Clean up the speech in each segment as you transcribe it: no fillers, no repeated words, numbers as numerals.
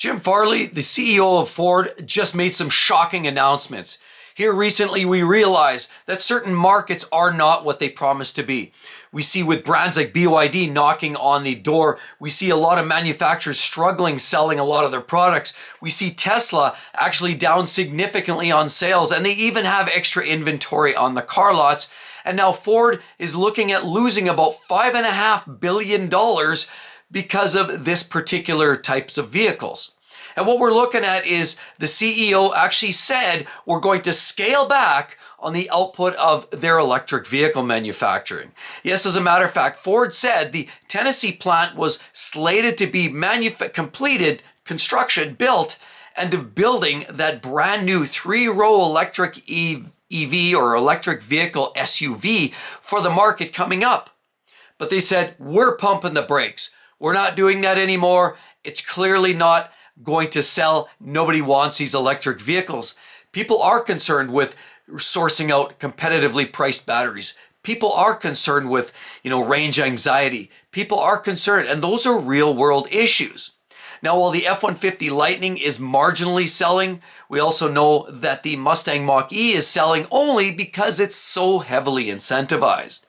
Jim Farley, the CEO of Ford, just made some shocking announcements. Here recently, we realize that certain markets are not what they promise to be. We see with brands like BYD knocking on the door. We see a lot of manufacturers struggling selling a lot of their products. We see Tesla actually down significantly on sales, and they even have extra inventory on the car lots. And now Ford is looking at losing about $5.5 billion because of this particular types of vehicles. And what we're looking at is the CEO actually said we're going to scale back on the output of their electric vehicle manufacturing. Yes, as a matter of fact, Ford said the Tennessee plant was slated to be completed, construction, built, and of building that brand new 3-row electric EV or electric vehicle SUV for the market coming up. But they said, we're pumping the brakes. We're not doing that anymore. It's clearly not going to sell. Nobody wants these electric vehicles. People are concerned with sourcing out competitively priced batteries. People are concerned with, range anxiety. People are concerned, and those are real world issues. Now, while the F-150 Lightning is marginally selling, we also know that the Mustang Mach-E is selling only because it's so heavily incentivized.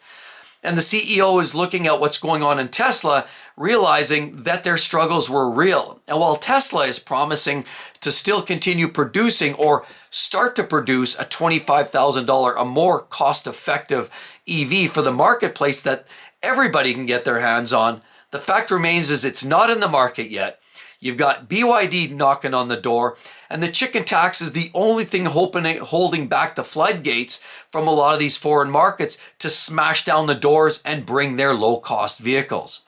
And the CEO is looking at what's going on in Tesla, realizing that their struggles were real. And while Tesla is promising to still continue producing or start to produce a $25,000 a more cost-effective EV for the marketplace that everybody can get their hands on, the fact remains is it's not in the market yet. You've got BYD knocking on the door, and the chicken tax is the only thing holding back the floodgates from a lot of these foreign markets to smash down the doors and bring their low-cost vehicles.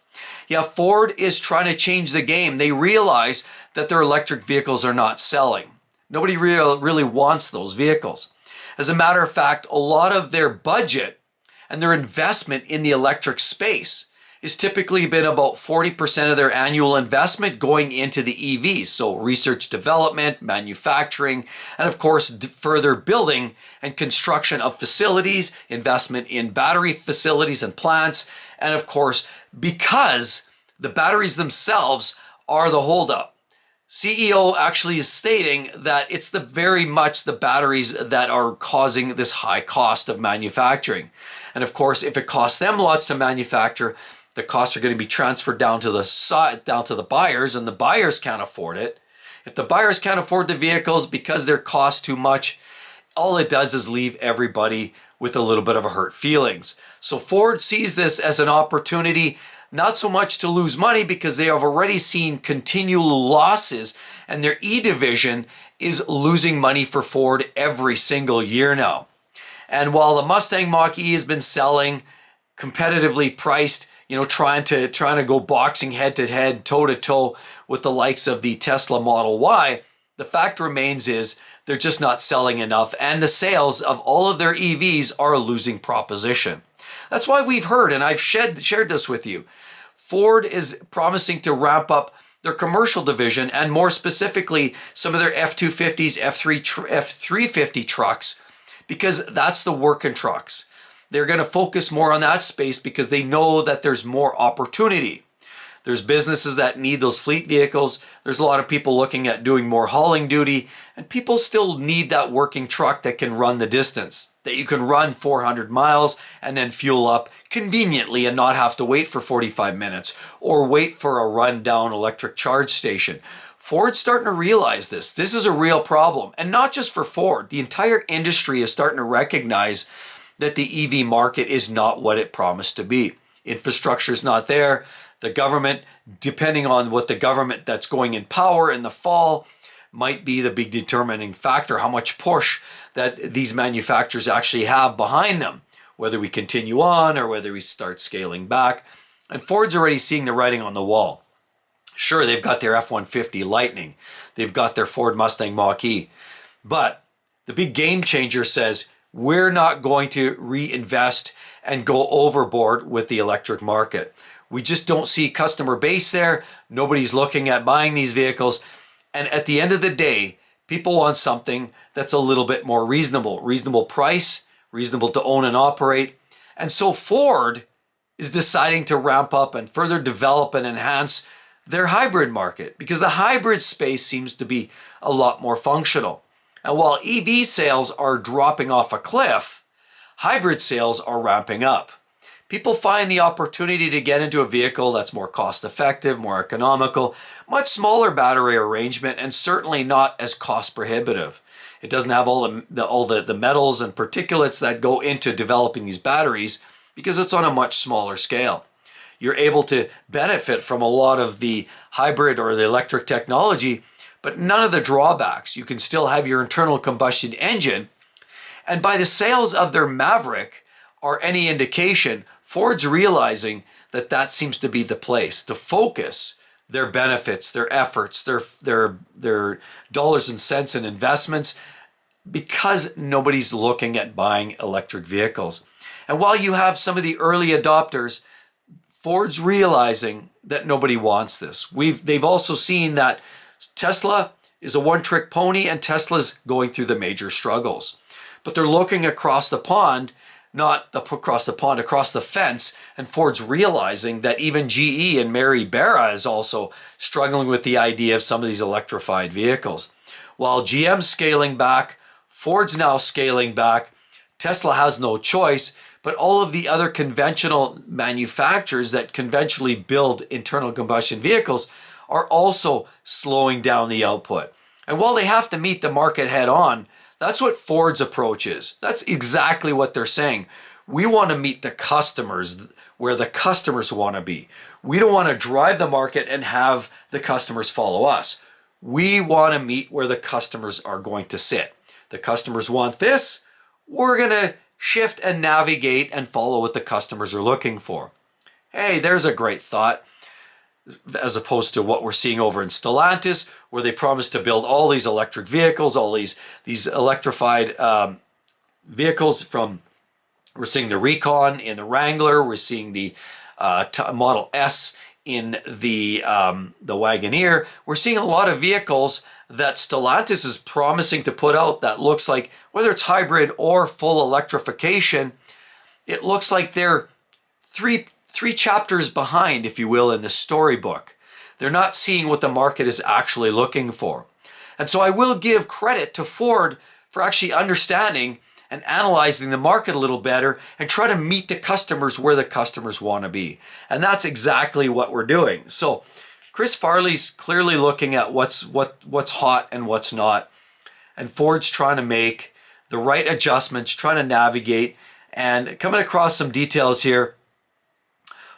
Yeah, Ford is trying to change the game. They realize that their electric vehicles are not selling. Nobody really wants those vehicles. As a matter of fact, a lot of their budget and their investment in the electric space is typically been about 40% of their annual investment going into the EVs. So research, development, manufacturing, and of course, further building and construction of facilities, investment in battery facilities and plants. And of course, because the batteries themselves are the holdup. CEO actually is stating that it's very much the batteries that are causing this high cost of manufacturing. And of course, if it costs them lots to manufacture, the costs are going to be transferred down to the buyers, and the buyers can't afford it. If the buyers can't afford the vehicles because they cost too much, all it does is leave everybody with a little bit of a hurt feelings. So Ford sees this as an opportunity, not so much to lose money because they have already seen continual losses, and their E division is losing money for Ford every single year now. And while the Mustang Mach-E has been selling competitively priced, trying to go boxing head to head, toe to toe with the likes of the Tesla Model Y, the fact remains is they're just not selling enough, and the sales of all of their EVs are a losing proposition. That's why we've heard, and I've shared this with you, Ford is promising to ramp up their commercial division, and more specifically, some of their F-250s, F-350 trucks, because that's the working trucks. They're going to focus more on that space because they know that there's more opportunity. There's businesses that need those fleet vehicles. There's a lot of people looking at doing more hauling duty, and people still need that working truck that can run the distance, that you can run 400 miles and then fuel up conveniently and not have to wait for 45 minutes or wait for a rundown electric charge station. Ford's starting to realize this. This is a real problem, and not just for Ford. The entire industry is starting to recognize that the EV market is not what it promised to be. Infrastructure is not there. The government, depending on what the government that's going in power in the fall, might be the big determining factor, how much push that these manufacturers actually have behind them, whether we continue on or whether we start scaling back. And Ford's already seeing the writing on the wall. Sure, they've got their F-150 Lightning. They've got their Ford Mustang Mach-E. But the big game changer says, we're not going to reinvest and go overboard with the electric market. We just don't see customer base there. Nobody's looking at buying these vehicles. And at the end of the day, people want something that's a little bit more reasonable. Reasonable price, reasonable to own and operate. And so Ford is deciding to ramp up and further develop and enhance their hybrid market, because the hybrid space seems to be a lot more functional. And while EV sales are dropping off a cliff, hybrid sales are ramping up. People find the opportunity to get into a vehicle that's more cost effective, more economical, much smaller battery arrangement, and certainly not as cost prohibitive. It doesn't have all the metals and particulates that go into developing these batteries because it's on a much smaller scale. You're able to benefit from a lot of the hybrid or the electric technology, but none of the drawbacks. You can still have your internal combustion engine. And by the sales of their Maverick are any indication, Ford's realizing that that seems to be the place to focus their benefits, their efforts, their dollars and cents and investments, because nobody's looking at buying electric vehicles. And while you have some of the early adopters, Ford's realizing that nobody wants this. They've also seen that Tesla is a one-trick pony and Tesla's going through the major struggles. But they're looking across the pond, across the fence, and Ford's realizing that even GE and Mary Barra is also struggling with the idea of some of these electrified vehicles. While GM's scaling back, Ford's now scaling back, Tesla has no choice, but all of the other conventional manufacturers that conventionally build internal combustion vehicles are also slowing down the output. And while they have to meet the market head on, that's what Ford's approach is. That's exactly what they're saying. We want to meet the customers where the customers want to be. We don't want to drive the market and have the customers follow us. We want to meet where the customers are going to sit. The customers want this. We're going to shift and navigate and follow what the customers are looking for. Hey, there's a great thought, as opposed to what we're seeing over in Stellantis, where they promise to build all these electric vehicles, all these electrified vehicles from, we're seeing the Recon in the Wrangler, we're seeing the Model S in the Wagoneer. We're seeing a lot of vehicles that Stellantis is promising to put out that looks like, whether it's hybrid or full electrification, it looks like they're three chapters behind, if you will, in the storybook. They're not seeing what the market is actually looking for. And so I will give credit to Ford for actually understanding and analyzing the market a little better and try to meet the customers where the customers want to be. And that's exactly what we're doing. So Chris Farley's clearly looking at what's hot and what's not. And Ford's trying to make the right adjustments, trying to navigate, and coming across some details here.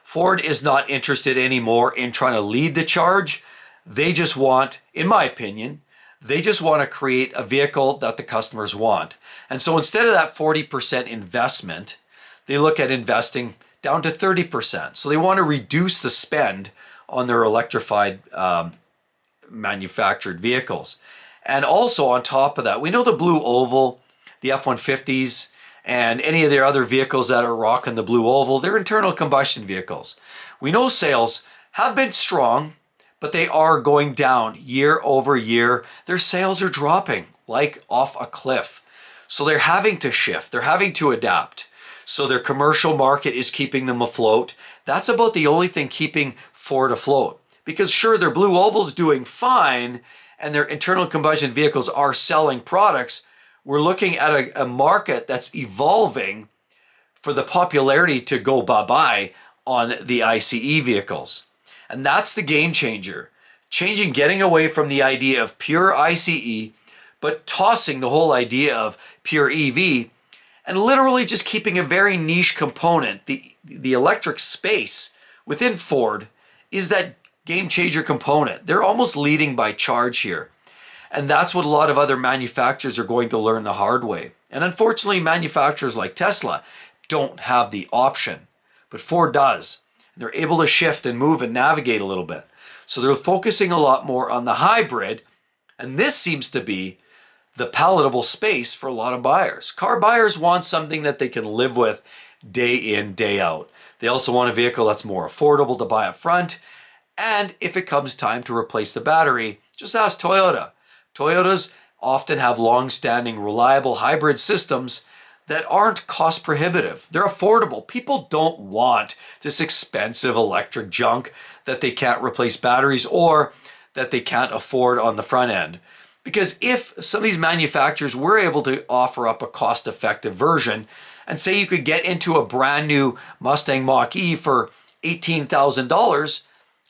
Ford is not interested anymore in trying to lead the charge. They just want, in my opinion, they just want to create a vehicle that the customers want. And so instead of that 40% investment, they look at investing down to 30%. So they want to reduce the spend on their electrified manufactured vehicles. And also on top of that, we know the Blue Oval, the F-150s, and any of their other vehicles that are rocking the Blue Oval, they're internal combustion vehicles. We know sales have been strong, but they are going down year over year. Their sales are dropping like off a cliff. So they're having to shift, they're having to adapt. So their commercial market is keeping them afloat. That's about the only thing keeping Ford afloat. Because sure, their Blue Oval's doing fine and their internal combustion vehicles are selling products, we're looking at a market that's evolving for the popularity to go bye-bye on the ICE vehicles. And that's the game changer. Getting away from the idea of pure ICE, but tossing the whole idea of pure EV, and literally just keeping a very niche component. The electric space within Ford is that game changer component. They're almost leading by charge here. And that's what a lot of other manufacturers are going to learn the hard way. And unfortunately, manufacturers like Tesla don't have the option, but Ford does. They're able to shift and move and navigate a little bit. So they're focusing a lot more on the hybrid, and this seems to be the palatable space for a lot of buyers. Car buyers want something that they can live with day in, day out. They also want a vehicle that's more affordable to buy up front, and if it comes time to replace the battery, just ask Toyota. Toyotas often have long-standing, reliable hybrid systems that aren't cost prohibitive. They're affordable. People don't want this expensive electric junk that they can't replace batteries or that they can't afford on the front end. Because if some of these manufacturers were able to offer up a cost-effective version, and say you could get into a brand new Mustang Mach-E for $18,000,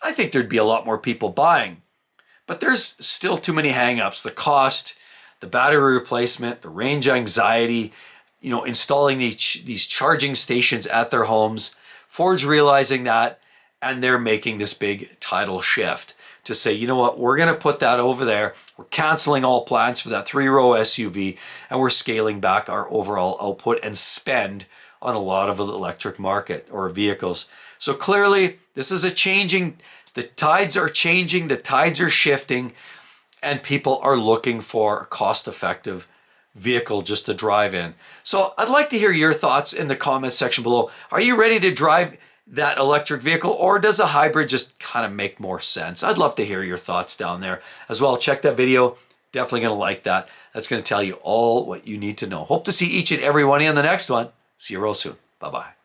I think there'd be a lot more people buying. But there's still too many hang-ups. The cost, the battery replacement, the range anxiety, installing these charging stations at their homes. Ford's realizing that, and they're making this big tidal shift to say, you know what, we're going to put that over there. We're canceling all plans for that 3-row SUV, and we're scaling back our overall output and spend on a lot of the electric market or vehicles. So clearly, this is the tides are changing, the tides are shifting, and people are looking for a cost-effective vehicle just to drive in. So I'd like to hear your thoughts in the comments section below. Are you ready to drive that electric vehicle, or does a hybrid just kind of make more sense? I'd love to hear your thoughts down there as well. Check that video. Definitely going to like that. That's going to tell you all what you need to know. Hope to see each and every one of you on the next one. See you real soon. Bye-bye.